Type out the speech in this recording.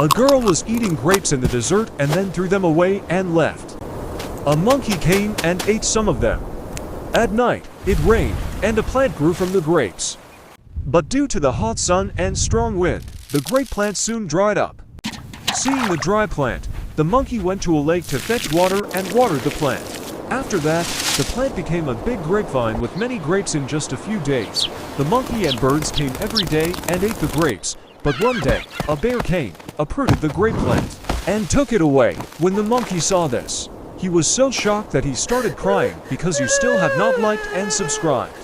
A girl was eating grapes in the desert and then threw them away and left. A monkey came and ate some of them. At night, it rained, and a plant grew from the grapes. But due to the hot sun and strong wind, the grape plant soon dried up. Seeing the dry plant, the monkey went to a lake to fetch water and watered the plant. After that, the plant became a big grapevine with many grapes in just a few days. The monkey and birds came every day and ate the grapes, but one day, a bear came, uprooted the grape plant, and took it away. When the monkey saw this, he was so shocked that he started crying. Because you still have not liked and subscribed.